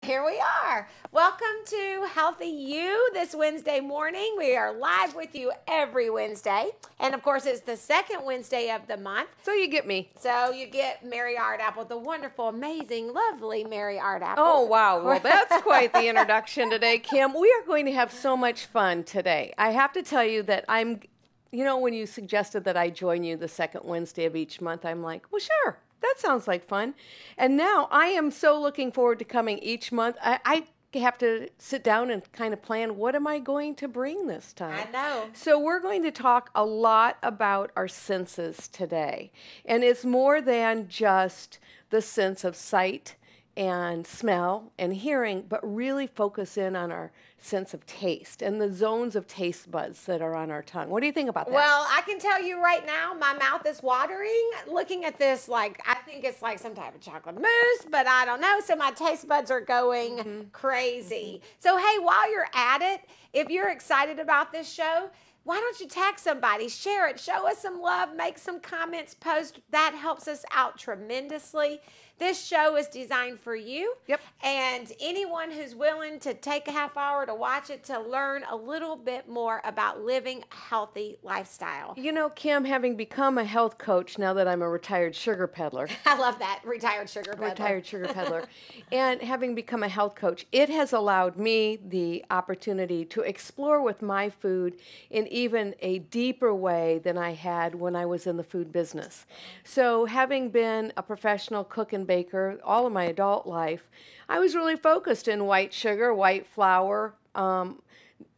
Here we are. Welcome to Healthy You this Wednesday morning. We are live with you every Wednesday. And of course, it's the second Wednesday of the month. So you get me. So you get Mary Ardapple, the wonderful, amazing, lovely Mary Ardapple. Oh, wow. Well, that's quite the introduction today, Kim. We are going to have so much fun today. I have to tell you that when you suggested that I join you the second Wednesday of each month, I'm like, well, sure. That sounds like fun. And now I am so looking forward to coming each month. I have to sit down and kind of plan, what am I going to bring this time? I know. So we're going to talk a lot about our senses today. And it's more than just the sense of sight and smell and hearing, but really focus in on our sense of taste and the zones of taste buds that are on our tongue. What do you think about that? Well, I can tell you right now, my mouth is watering looking at this. Like, I think it's like some type of chocolate mousse, but I don't know. So my taste buds are going crazy. So, hey, while you're at it, if you're excited about this show, why don't you tag somebody, share it, show us some love, make some comments, post. That helps us out tremendously. This show is designed for you. Yep. And anyone who's willing to take a half hour to watch it to learn a little bit more about living a healthy lifestyle. You know, Kim, having become a health coach now that I'm a retired sugar peddler. I love that, retired sugar peddler. Retired sugar peddler. And having become a health coach, it has allowed me the opportunity to explore with my food in even a deeper way than I had when I was in the food business. So having been a professional cook and baker all of my adult life, I was really focused in white sugar, white flour,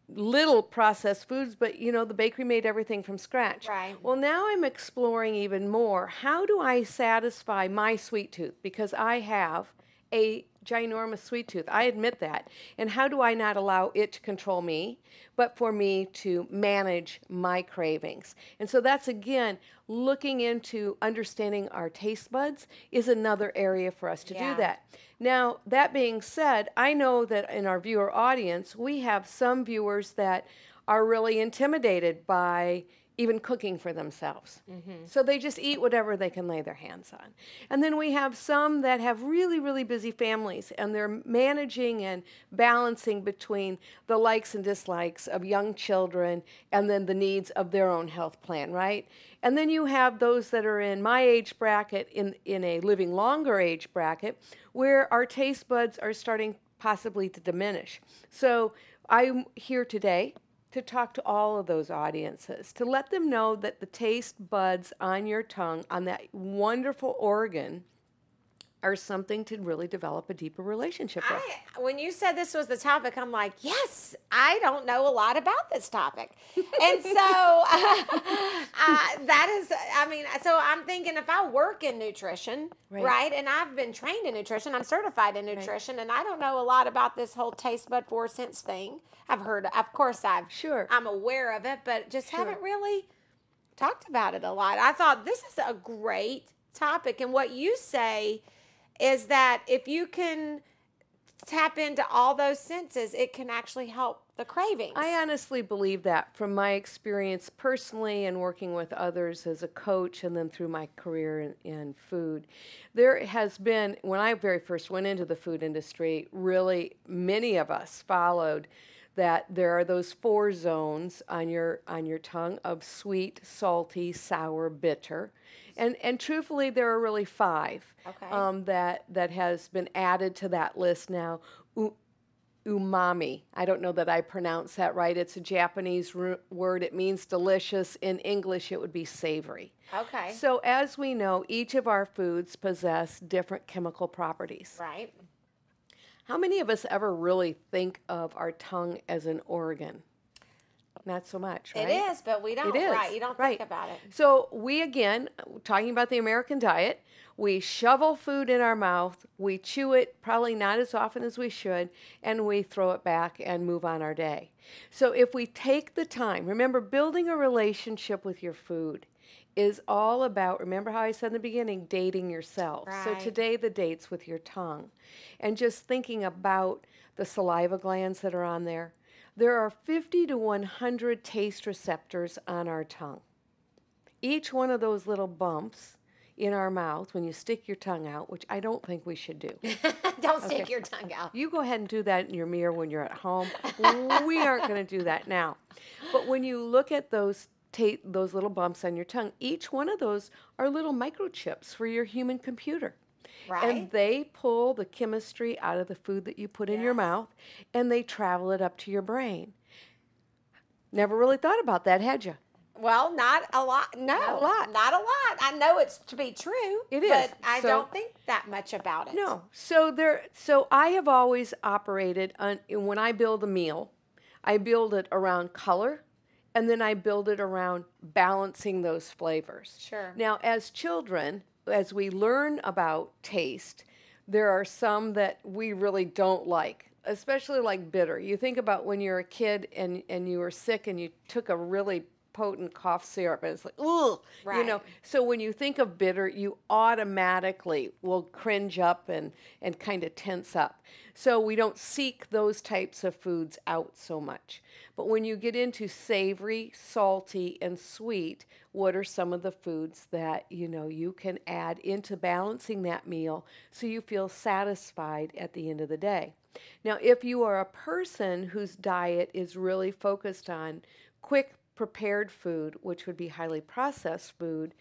little processed foods, but the bakery made everything from scratch. Right. Well, now I'm exploring even more. How do I satisfy my sweet tooth? Because I have a ginormous sweet tooth. I admit that. And how do I not allow it to control me, but for me to manage my cravings? And so that's, again, looking into understanding our taste buds is another area for us to do that. Now, that being said, I know that in our viewer audience, we have some viewers that are really intimidated by even cooking for themselves. So they just eat whatever they can lay their hands on. And then we have some that have really, really busy families, and they're managing and balancing between the likes and dislikes of young children and then the needs of their own health plan, right? And then you have those that are in my age bracket, in a living longer age bracket, where our taste buds are starting possibly to diminish. So I'm here today to talk to all of those audiences, to let them know that the taste buds on your tongue, on that wonderful organ, are something to really develop a deeper relationship with. When you said this was the topic, I'm like, yes, I don't know a lot about this topic. And so so I'm thinking if I work in nutrition, right, and I've been trained in nutrition, I'm certified in nutrition, and I don't know a lot about this whole taste bud 4 cents thing. I've heard, of course, I'm aware of it, but just haven't really talked about it a lot. I thought this is a great topic, and what you say is that if you can tap into all those senses, it can actually help the cravings. I honestly believe that from my experience personally and working with others as a coach and then through my career in food. There has been, when I very first went into the food industry, really many of us followed that there are those 4 zones on your tongue of sweet, salty, sour, bitter. And truthfully, there are really 5 that has been added to that list now. Umami. I don't know that I pronounce that right. It's a Japanese word. It means delicious. In English, it would be savory. Okay. So as we know, each of our foods possess different chemical properties. Right. How many of us ever really think of our tongue as an organ? Not so much, right? It is, but we don't. It is. Right. You don't think about it. So we, again, talking about the American diet, we shovel food in our mouth, we chew it probably not as often as we should, and we throw it back and move on our day. So if we take the time, remember, building a relationship with your food is all about, remember how I said in the beginning, dating yourself. Right. So today the date's with your tongue. And just thinking about the saliva glands that are on there. There are 50 to 100 taste receptors on our tongue. Each one of those little bumps in our mouth when you stick your tongue out, which I don't think we should do. Don't stick your tongue out. You go ahead and do that in your mirror when you're at home. We aren't going to do that now. But when you look at those little bumps on your tongue, each one of those are little microchips for your human computer. Right. And they pull the chemistry out of the food that you put in your mouth, and they travel it up to your brain. Never really thought about that, had you? Well, not a lot. No, Not a lot. Not a lot. I know it's to be true. It is. But I don't think that much about it. No. So I have always operated on, when I build a meal, I build it around color, and then I build it around balancing those flavors. Sure. Now, as children, as we learn about taste, there are some that we really don't like, especially like bitter. You think about when you're a kid and you were sick and you took a really potent cough syrup, and it's like, ugh, right. you know. So when you think of bitter, you automatically will cringe up and kind of tense up. So we don't seek those types of foods out so much. But when you get into savory, salty, and sweet, what are some of the foods that, you know, you can add into balancing that meal so you feel satisfied at the end of the day? Now, if you are a person whose diet is really focused on quick prepared food, which would be highly processed food,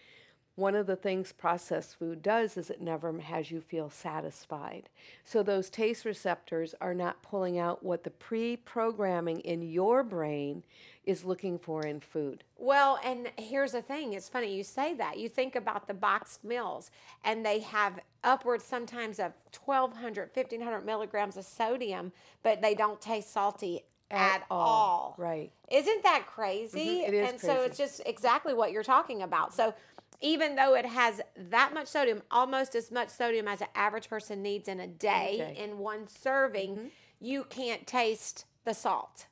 one of the things processed food does is it never has you feel satisfied. So those taste receptors are not pulling out what the pre-programming in your brain is looking for in food. Well, and here's the thing. It's funny you say that. You think about the boxed meals, and they have upwards sometimes of 1,200, 1,500 milligrams of sodium, but they don't taste salty at all. Right. Isn't that crazy? It is and crazy. so it's just exactly what you're talking about. So even though it has that much sodium, almost as much sodium as an average person needs in a day, in one serving, you can't taste the salt.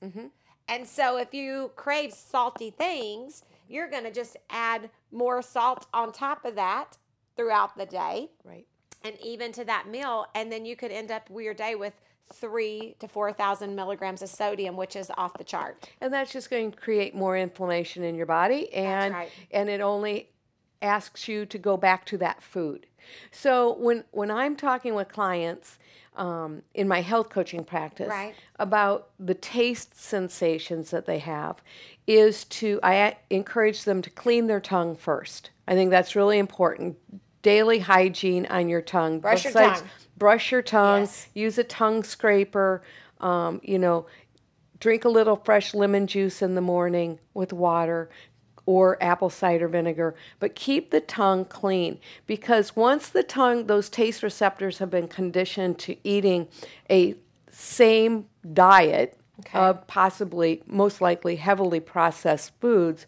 And so if you crave salty things, you're going to just add more salt on top of that throughout the day. Right. And even to that meal, and then you could end up with your day with 3,000 to 4,000 milligrams of sodium, which is off the chart. And that's just going to create more inflammation in your body, and That's right. and it only asks you to go back to that food. So when I'm talking with clients in my health coaching practice about the taste sensations that they have, I encourage them to clean their tongue first. I think that's really important. Daily hygiene on your tongue. Brush your tongue. Brush your tongue. Yes. Use a tongue scraper. Drink a little fresh lemon juice in the morning with water or apple cider vinegar. But keep the tongue clean, because once the tongue, those taste receptors have been conditioned to eating a same diet of possibly, most likely, heavily processed foods,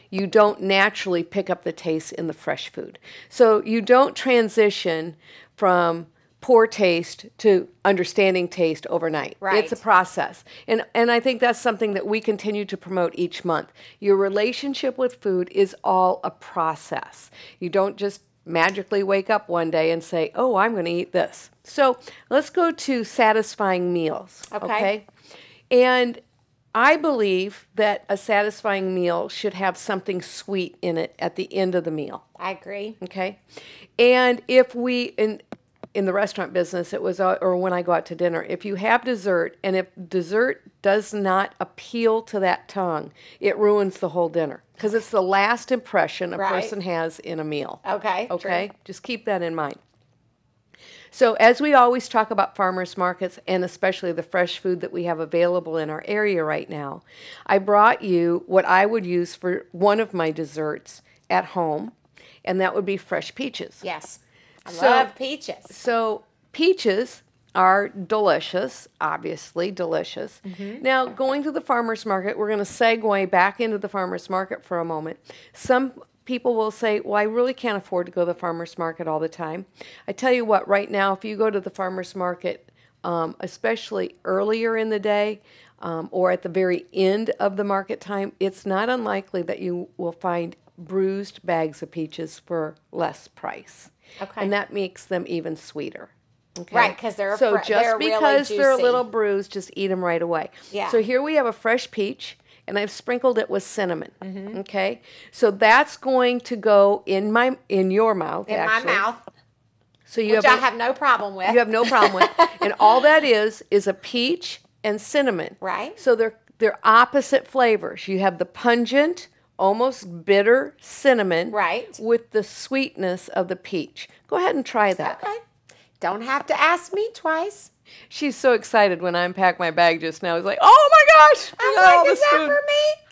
you don't naturally pick up the taste in the fresh food. So you don't transition from poor taste to understanding taste overnight. Right. It's a process. And I think that's something that we continue to promote each month. Your relationship with food is all a process. You don't just magically wake up one day and say, oh, I'm going to eat this. So let's go to satisfying meals. Okay? And I believe that a satisfying meal should have something sweet in it at the end of the meal. I agree. Okay? And if we, in the restaurant business, it was, or when I go out to dinner, if you have dessert, and if dessert does not appeal to that tongue, it ruins the whole dinner, because it's the last impression a person has in a meal. Okay. Okay? True. Just keep that in mind. So as we always talk about farmers markets, and especially the fresh food that we have available in our area right now, I brought you what I would use for one of my desserts at home, and that would be fresh peaches. Yes. I love peaches. So peaches are delicious, obviously delicious. Now, going to the farmer's market, we're going to segue back into the farmer's market for a moment. Some people will say, well, I really can't afford to go to the farmer's market all the time. I tell you what, right now, if you go to the farmer's market, especially earlier in the day or at the very end of the market time, it's not unlikely that you will find bruised bags of peaches for less price. Okay. And that makes them even sweeter. Okay? Right, because they're so just they're because really they're a juicy. little bruised, just eat them right away. Yeah. So here we have a fresh peach. and I've sprinkled it with cinnamon. Okay, so that's going to go in your mouth. In my mouth. So you which I have no problem with. You have no problem with, and all that is a peach and cinnamon. Right. So they're opposite flavors. You have the pungent, almost bitter cinnamon, right, with the sweetness of the peach. Go ahead and try that. Okay. Don't have to ask me twice. She's so excited when I unpacked my bag just now. It's like, oh my gosh! I'm like, is that for me?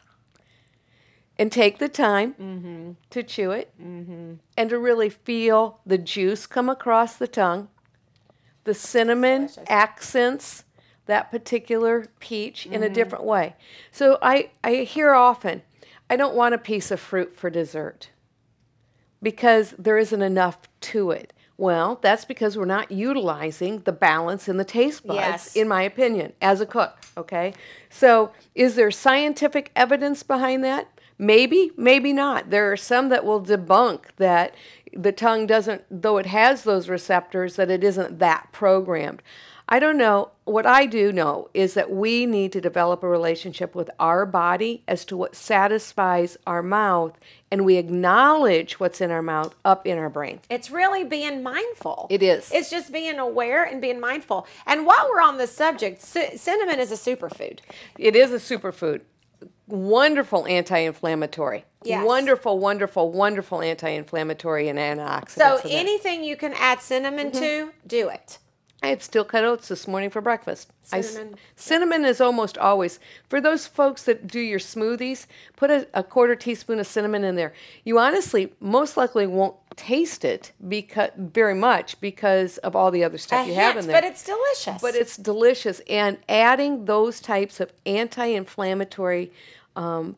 And take the time to chew it and to really feel the juice come across the tongue. The cinnamon accents that particular peach in a different way. So I hear often, I don't want a piece of fruit for dessert because there isn't enough to it. Well, that's because we're not utilizing the balance in the taste buds, in my opinion, as a cook, okay? So is there scientific evidence behind that? Maybe, maybe not. There are some that will debunk that the tongue doesn't, though it has those receptors, that it isn't that programmed. I don't know. What I do know is that we need to develop a relationship with our body as to what satisfies our mouth, and we acknowledge what's in our mouth up in our brain. It's really being mindful. It is. It's just being aware and being mindful. And while we're on the subject, cinnamon is a superfood. It is a superfood. Wonderful anti-inflammatory. Yes. Wonderful, wonderful, wonderful anti-inflammatory and antioxidants. So anything you can add cinnamon to, do it. I had steel-cut oats this morning for breakfast. Cinnamon. Cinnamon is almost always, for those folks that do your smoothies, put a quarter teaspoon of cinnamon in there. You honestly most likely won't taste it very much because of all the other stuff you have in there. But it's delicious. But it's delicious. And adding those types of anti-inflammatory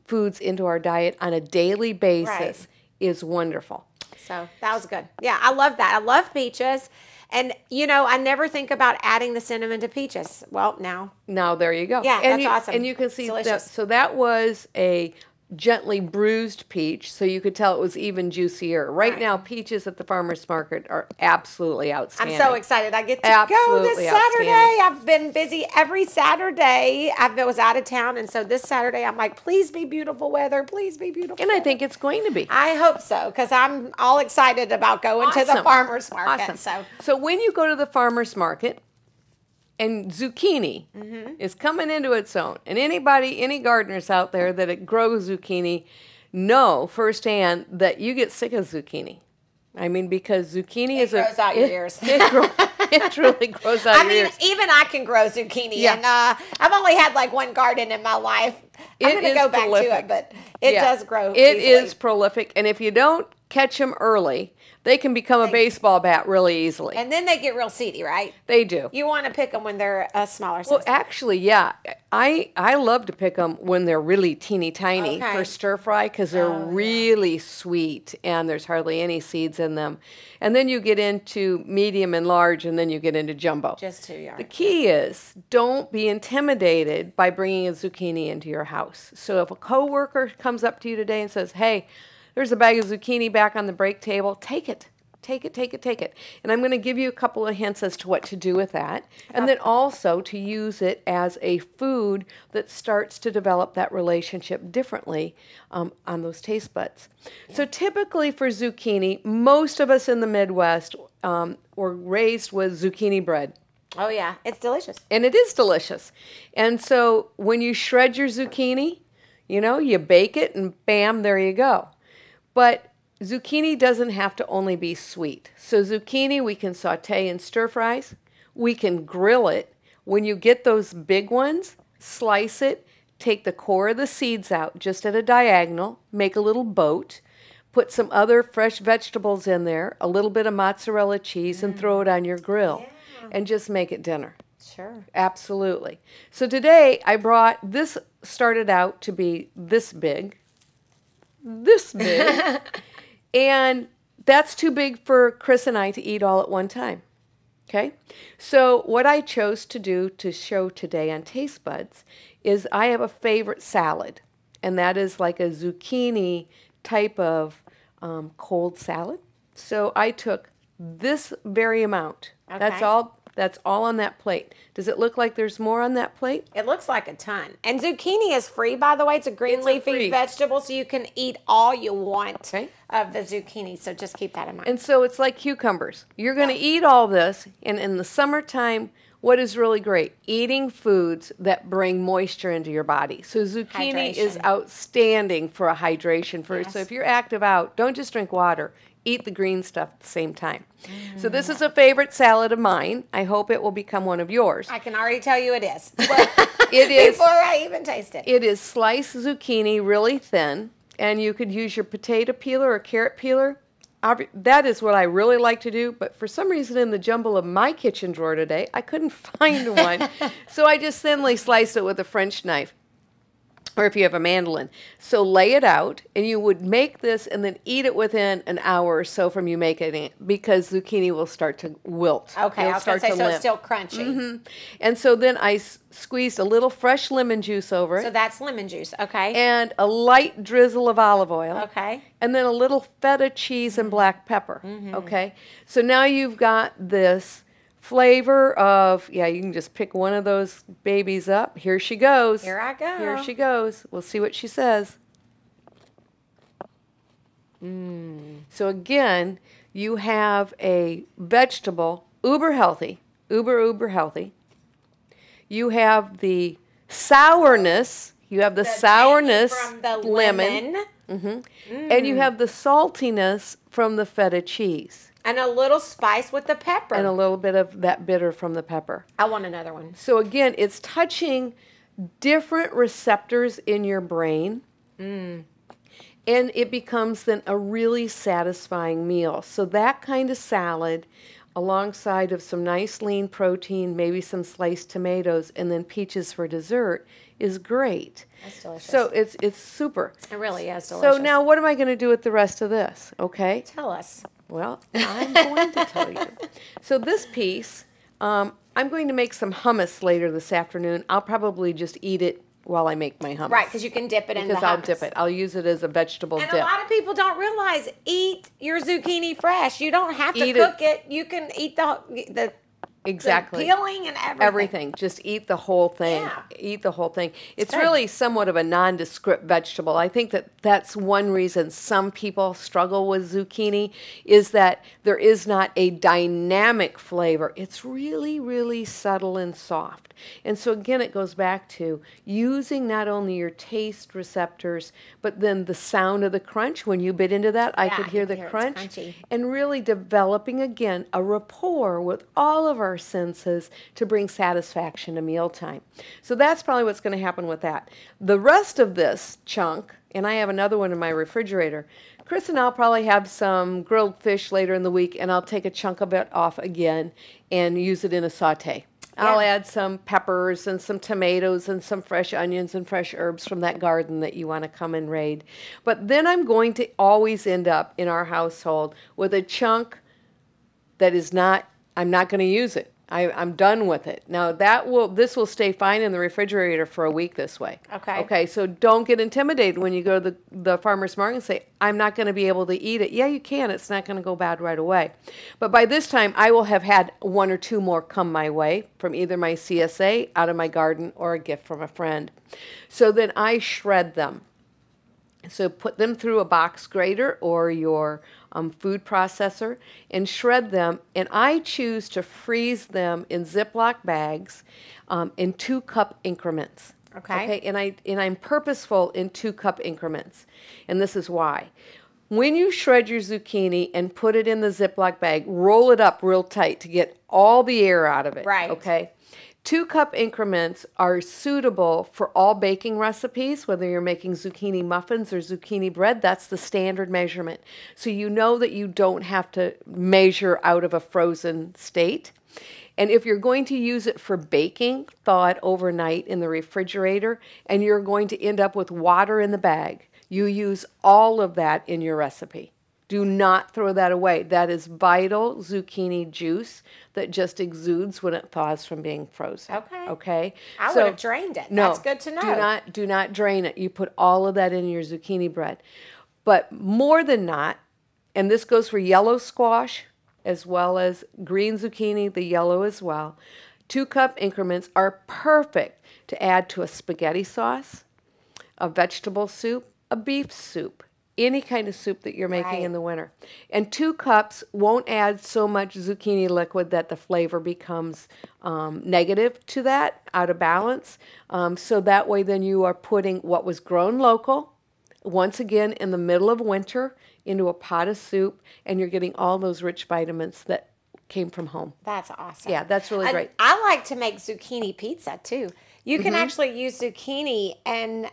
foods into our diet on a daily basis is wonderful. So that was good. Yeah, I love that. I love peaches. And, you know, I never think about adding the cinnamon to peaches. Well, now. Now, there you go. Yeah, and that's awesome. And you can see delicious. that. So that was a gently bruised peach, so you could tell it was even juicier. Right now, peaches at the farmer's market are absolutely outstanding. I'm so excited. I get to go this Saturday. I've been busy every Saturday. I was out of town, and so this Saturday, I'm like, please be beautiful weather. Please be beautiful And I think it's going to be. I hope so, because I'm all excited about going to the farmer's market. Awesome. So when you go to the farmer's market, and zucchini is coming into its own. And any gardeners out there that grow zucchini know firsthand that you get sick of zucchini. I mean, because zucchini it grows out your ears. It truly grows out your ears. Even I can grow zucchini. Yeah. And I've only had like one garden in my life. I'm going to go back to it, but it does grow It easily. is prolific. And if you don't catch them early, they can become a baseball bat really easily. And then they get real seedy, right? They do. You want to pick them when they're a smaller size. Well, actually, yeah. I love to pick them when they're really teeny tiny for stir fry because they're really sweet and there's hardly any seeds in them. And then you get into medium and large, and then you get into jumbo. Just 2 yards. The key is don't be intimidated by bringing a zucchini into your house. So if a coworker comes up to you today and says, hey, there's a bag of zucchini back on the break table, take it. Take it, take it, take it. And I'm going to give you a couple of hints as to what to do with that. And then also to use it as a food that starts to develop that relationship differently on those taste buds. So typically for zucchini, most of us in the Midwest were raised with zucchini bread. Oh, yeah. It's delicious. And it is delicious. And so when you shred your zucchini, you know, you bake it and bam, there you go. But zucchini doesn't have to only be sweet. So zucchini we can saute in stir fries. We can grill it. When you get those big ones, slice it, take the core of the seeds out just at a diagonal, make a little boat, put some other fresh vegetables in there, a little bit of mozzarella cheese, and throw it on your grill. And just make it dinner. Sure. Absolutely. So today I brought, this started out to be this big. And that's too big for Chris and I to eat all at one time. Okay? So what I chose to do to show today on Taste Buds is I have a favorite salad. And that is like a zucchini type of cold salad. So I took this very amount. Okay. That's all That's all on that plate. Does it look like there's more on that plate? It looks like a ton. And zucchini is free, by the way. It's a green leafy vegetable, so you can eat all you want of the zucchini. So just keep that in mind. And so it's like cucumbers. You're going to eat all this, and in the summertime, what is really great? Eating foods that bring moisture into your body. So zucchini is outstanding for a hydration. So if you're active out, don't just drink water. Eat the green stuff at the same time. So this is a favorite salad of mine. I hope it will become one of yours. I can already tell you it is. It is. Before I even taste it. It is sliced zucchini really thin, and you could use your potato peeler or carrot peeler. That is what I really like to do, but for some reason in the jumble of my kitchen drawer today, I couldn't find one. So I just thinly sliced it with a French knife. Or if you have a mandolin. So lay it out, and you would make this and then eat it within an hour or so from you making it, because zucchini will start to wilt. Okay, I was going to say, so it's still crunchy. And so then I squeezed a little fresh lemon juice over it. So that's lemon juice, okay. And a light drizzle of olive oil. Okay. And then a little feta cheese and black pepper. Okay. So now you've got this flavor of, you can just pick one of those babies up. Here she goes. Here I go. Here she goes. We'll see what she says. So again, you have a vegetable, uber healthy. You have the sourness. You have the sourness from the lemon. And you have the saltiness from the feta cheese. And a little spice with the pepper. And a little bit of that bitter from the pepper. I want another one. So again, it's touching different receptors in your brain. And it becomes then a really satisfying meal. So that kind of salad, alongside of some nice lean protein, maybe some sliced tomatoes, and then peaches for dessert, is great. That's delicious. So it's super. It really is delicious. So now what am I going to do with the rest of this? Okay. Tell us. Well, I'm going to tell you. So this piece, I'm going to make some hummus later this afternoon. I'll probably just eat it while I make my hummus. Right, because you can dip it in the hummus. Because I'll dip it. I'll use it as a vegetable dip. And a lot of people don't realize, eat your zucchini fresh. You don't have to cook it. You can eat the exactly. The peeling and everything. Everything. Just eat the whole thing. Yeah. Eat the whole thing. It's really somewhat of a nondescript vegetable. I think that's one reason some people struggle with zucchini, is that there is not a dynamic flavor. It's really, really subtle and soft. And so again, it goes back to using not only your taste receptors, but then the sound of the crunch. When you bit into that, I could hear the crunch. And really developing, again, a rapport with all of our senses to bring satisfaction to mealtime. So that's probably what's going to happen with that. The rest of this chunk, and I have another one in my refrigerator, Chris and I'll probably have some grilled fish later in the week, and I'll take a chunk of it off again and use it in a saute. I'll add some peppers and some tomatoes and some fresh onions and fresh herbs from that garden that you want to come and raid. But then I'm going to always end up in our household with a chunk that is not, I'm not going to use it. I'm done with it. Now this will stay fine in the refrigerator for a week this way. Okay. Okay, so don't get intimidated when you go to the farmer's market and say, I'm not going to be able to eat it. Yeah, you can. It's not going to go bad right away. But by this time, I will have had one or two more come my way from either my CSA, out of my garden, or a gift from a friend. So then I shred them. So put them through a box grater or your food processor and shred them. And I choose to freeze them in Ziploc bags in 2-cup increments. Okay. And I'm purposeful in 2-cup increments. And this is why. When you shred your zucchini and put it in the Ziploc bag, roll it up real tight to get all the air out of it. Right. Okay. 2-cup increments are suitable for all baking recipes, whether you're making zucchini muffins or zucchini bread. That's the standard measurement. So you know that you don't have to measure out of a frozen state. And if you're going to use it for baking, thaw it overnight in the refrigerator, and you're going to end up with water in the bag. You use all of that in your recipe. Do not throw that away. That is vital zucchini juice that just exudes when it thaws from being frozen. Okay. Okay. I would have drained it. No, that's good to know. Do not drain it. You put all of that in your zucchini bread. But more than not, and this goes for yellow squash as well as green zucchini, the yellow as well. 2-cup increments are perfect to add to a spaghetti sauce, a vegetable soup, a beef soup, any kind of soup that you're making in the winter. And 2 cups won't add so much zucchini liquid that the flavor becomes negative to that, out of balance. So that way then you are putting what was grown local, once again in the middle of winter, into a pot of soup, and you're getting all those rich vitamins that came from home. That's awesome. Yeah, that's really great. I like to make zucchini pizza too. You can actually use zucchini and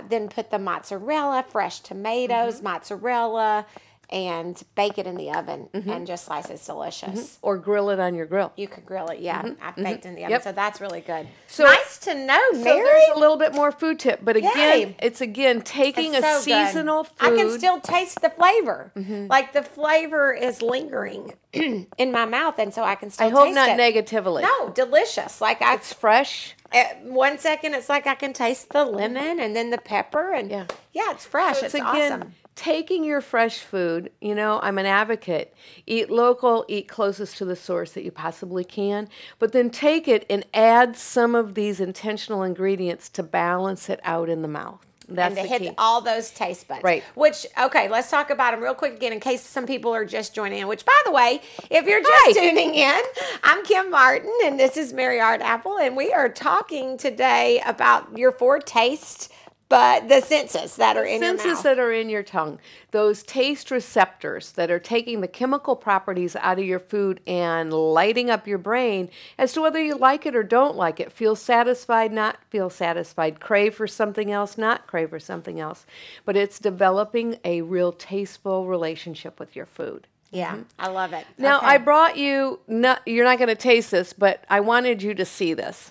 then put the mozzarella, fresh tomatoes, mozzarella, and bake it in the oven and just slice it. It's delicious. Or grill it on your grill. You could grill it, yeah. I baked in the oven, so that's really good. So, nice to know, Mary. So there's a little bit more food tip, but again, it's taking It's a so good. seasonal food. I can still taste the flavor. Like the flavor is lingering in my mouth, and so I can still I hope taste not it. negatively. No, delicious. Like It's fresh. At 1 second, it's like I can taste the lemon and then the pepper, and yeah, it's fresh. So it's awesome. Taking your fresh food, I'm an advocate. Eat local, eat closest to the source that you possibly can, but then take it and add some of these intentional ingredients to balance it out in the mouth. That's and to the hit key. all those taste buds. Right. Which, okay, let's talk about them real quick again in case some people are just joining in. Which, by the way, if you're just tuning in, I'm Kim Martin and this is Mary Ardapple, and we are talking today about your 4 taste, but the senses that are in your mouth. Senses that are in your tongue. Those taste receptors that are taking the chemical properties out of your food and lighting up your brain as to whether you like it or don't like it. Feel satisfied, not feel satisfied. Crave for something else, not crave for something else. But it's developing a real tasteful relationship with your food. Yeah, I love it. Now, I brought you, you're not going to taste this, but I wanted you to see this.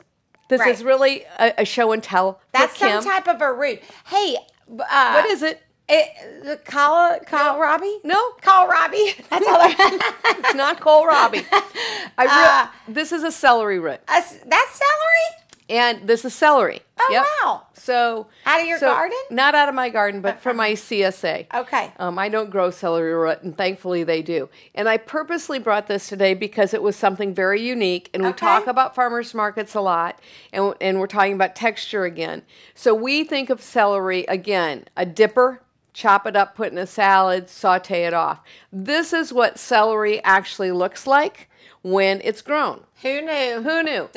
This is really a show and tell. That's Kim. some type of a root. Hey, what is it? The kohlrabi? No, kohlrabi. That's all. It's not kohlrabi. This is a celery root. That's celery. And this is celery. Oh, wow. So out of your garden? Not out of my garden, but from my CSA. Okay. I don't grow celery root, and thankfully they do. And I purposely brought this today because it was something very unique. And we talk about farmers markets a lot, and we're talking about texture again. So we think of celery, again, a dipper. Chop it up, put it in a salad, saute it off. This is what celery actually looks like when it's grown. Who knew? Who knew?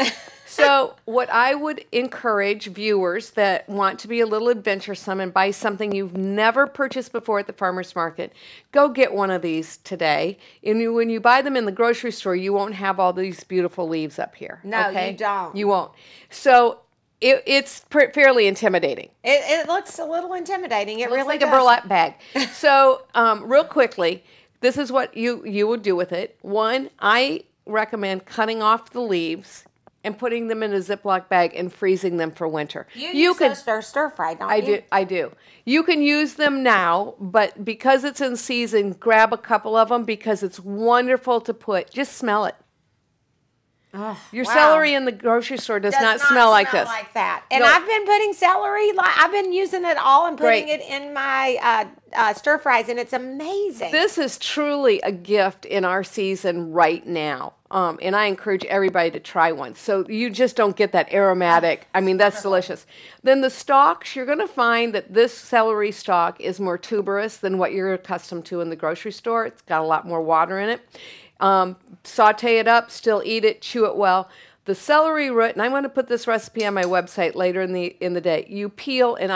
So what I would encourage viewers that want to be a little adventuresome and buy something you've never purchased before at the farmer's market, go get one of these today. And when you buy them in the grocery store, you won't have all these beautiful leaves up here. No, you don't. You won't. So it's fairly intimidating. It looks a little intimidating. It really like does. a burlap bag. So real quickly, this is what you would do with it. One, I recommend cutting off the leaves and putting them in a Ziploc bag and freezing them for winter. You can stir fry, don't you? I do. You can use them now, but because it's in season, grab a couple of them because it's wonderful to put. Just smell it. Your celery in the grocery store does not smell like this. Like that. And I've been putting celery, I've been using it all and putting it in my stir fries, and it's amazing. This is truly a gift in our season right now. And I encourage everybody to try one. So you just don't get that aromatic. I mean, that's delicious. Then the stalks, you're going to find that this celery stalk is more tuberous than what you're accustomed to in the grocery store. It's got a lot more water in it. Saute it up, still eat it, chew it well. The celery root, and I'm going to put this recipe on my website later in the day. You peel, and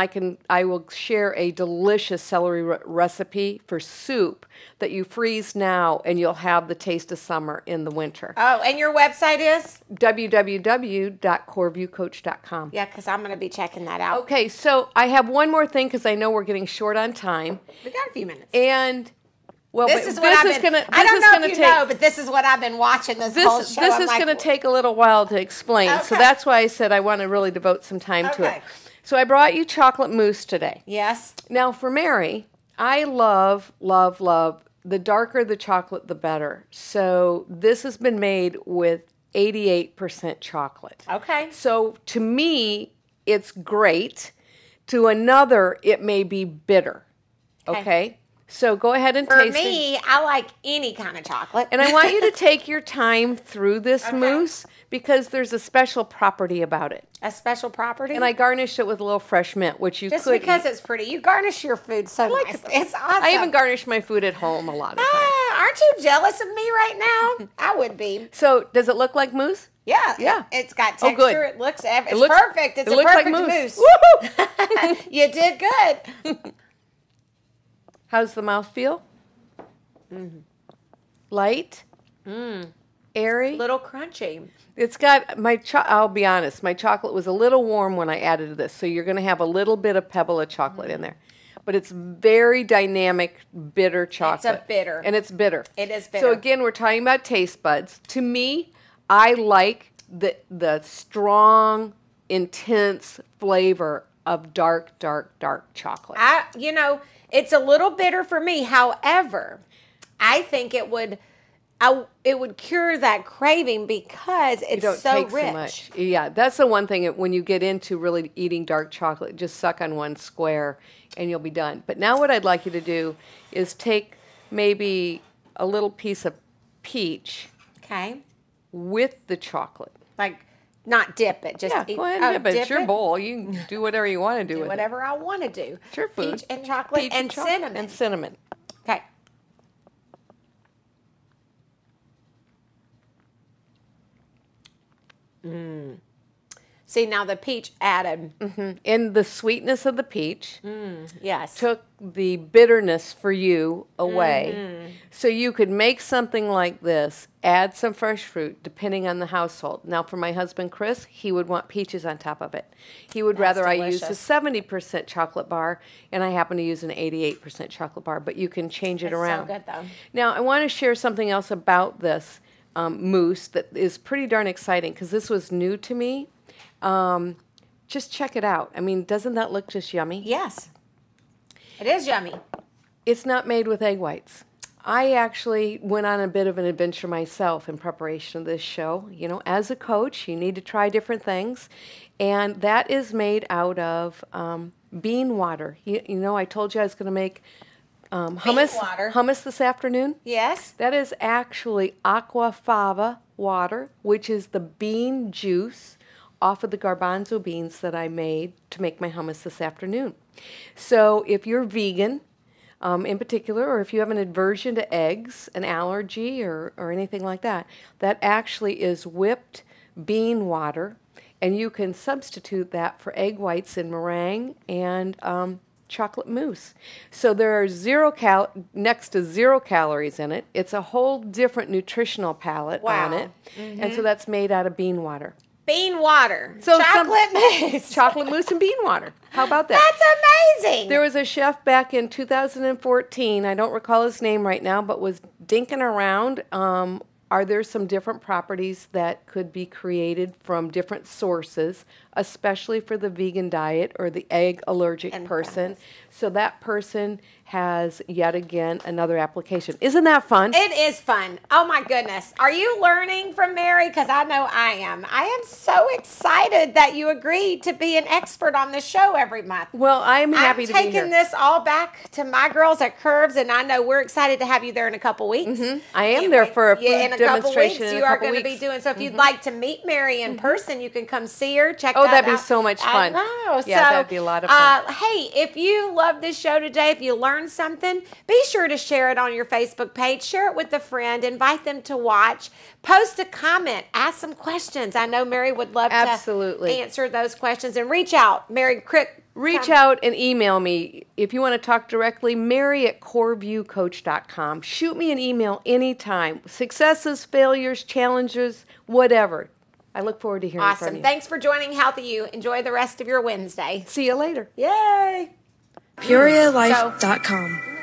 I will share a delicious celery root recipe for soup that you freeze now, and you'll have the taste of summer in the winter. Oh, and your website is? www.coreviewcoach.com. Yeah, because I'm going to be checking that out. Okay, so I have one more thing because I know we're getting short on time. We got a few minutes. And... well, this is what I've been. I don't know if you know, but this is what I've been watching this whole show. This is going to take a little while to explain. Okay. So that's why I said I want to really devote some time to it. So I brought you chocolate mousse today. Yes. Now for Mary, I love, love, love. The darker the chocolate, the better. So this has been made with 88% chocolate. Okay. So to me, it's great. To another, it may be bitter. Okay. So go ahead and For taste it. me, I like any kind of chocolate. And I want you to take your time through this mousse because there's a special property about it. A special property? And I garnished it with a little fresh mint, which you Just could because eat. it's pretty. You garnish your food so nicely. It's awesome. I even garnish my food at home a lot of times. Aren't you jealous of me right now? I would be. So does it look like mousse? Yeah. Yeah. It's got Oh, texture. good. It looks perfect. It's it a looks like perfect mousse. mousse. Woohoo! You did good. How's the mouth feel? Light? Airy? Little crunchy. It's got I'll be honest, my chocolate was a little warm when I added this, so you're going to have a little bit of pebble of chocolate in there. But it's very dynamic, bitter chocolate. It's a bitter. And it's bitter. It is bitter. So again, we're talking about taste buds. To me, I like the strong, intense flavor of dark chocolate. It's a little bitter for me. However, I think it would cure that craving because it's so rich. So much. Yeah, that's the one thing. When you get into really eating dark chocolate, just suck on one square and you'll be done. But now what I'd like you to do is take maybe a little piece of peach with the chocolate. Like, not dip it. Just go ahead and dip it. It's your bowl. You can do whatever you want to do with whatever I want to do. It's your food. Peach and chocolate and cinnamon. And cinnamon. Okay. See, now the peach added. And the sweetness of the peach Yes. took the bitterness for you away. So you could make something like this, add some fresh fruit, depending on the household. Now, for my husband, Chris, he would want peaches on top of it. He would rather I use a 70% chocolate bar, and I happen to use an 88% chocolate bar, but you can change it around. So good, though. Now, I want to share something else about this mousse that is pretty darn exciting because this was new to me. Just check it out. I mean, doesn't that look just yummy? Yes. It is yummy. It's not made with egg whites. I actually went on a bit of an adventure myself in preparation of this show. You know, as a coach, you need to try different things. And that is made out of bean water. You know, I told you I was going to make hummus this afternoon. Yes. That is actually aquafaba water, which is the bean juice off of the garbanzo beans that I made to make my hummus this afternoon. So if you're vegan, in particular, or if you have an aversion to eggs, an allergy, or anything like that, that actually is whipped bean water, and you can substitute that for egg whites in meringue and chocolate mousse. So there are next to 0 calories in it. It's a whole different nutritional palette on it, and so that's made out of bean water. Bean water. So chocolate mousse. Chocolate mousse and bean water. How about that? That's amazing. There was a chef back in 2014, I don't recall his name right now, but was dinking around. Are there some different properties that could be created from different sources, especially for the vegan diet or the egg allergic person? So that person has yet again another application. Isn't that fun? It is fun. Oh my goodness. Are you learning from Mary? Because I know I am. I am so excited that you agreed to be an expert on this show every month. Well, I'm happy to be here. I'm taking this all back to my girls at Curves, and I know we're excited to have you there in a couple weeks. I am there for a food in a couple demonstration weeks. in a You are couple going to be doing. So if you'd like to meet Mary in person, you can come see her. Check that out. Oh, that'd be so much fun. I know. Yeah, that'd be a lot of fun. Hey, if you love this show today, if you learned something, be sure to share it on your Facebook page. Share it with a friend. Invite them to watch. Post a comment. Ask some questions. I know Mary would love to answer those questions. And reach out. Mary, reach out and email me. If you want to talk directly, Mary@CoreviewCoach.com. Shoot me an email anytime. Successes, failures, challenges, whatever. I look forward to hearing from you. Awesome. Thanks for joining Healthy You. Enjoy the rest of your Wednesday. See you later. Yay. PeoriaLife.com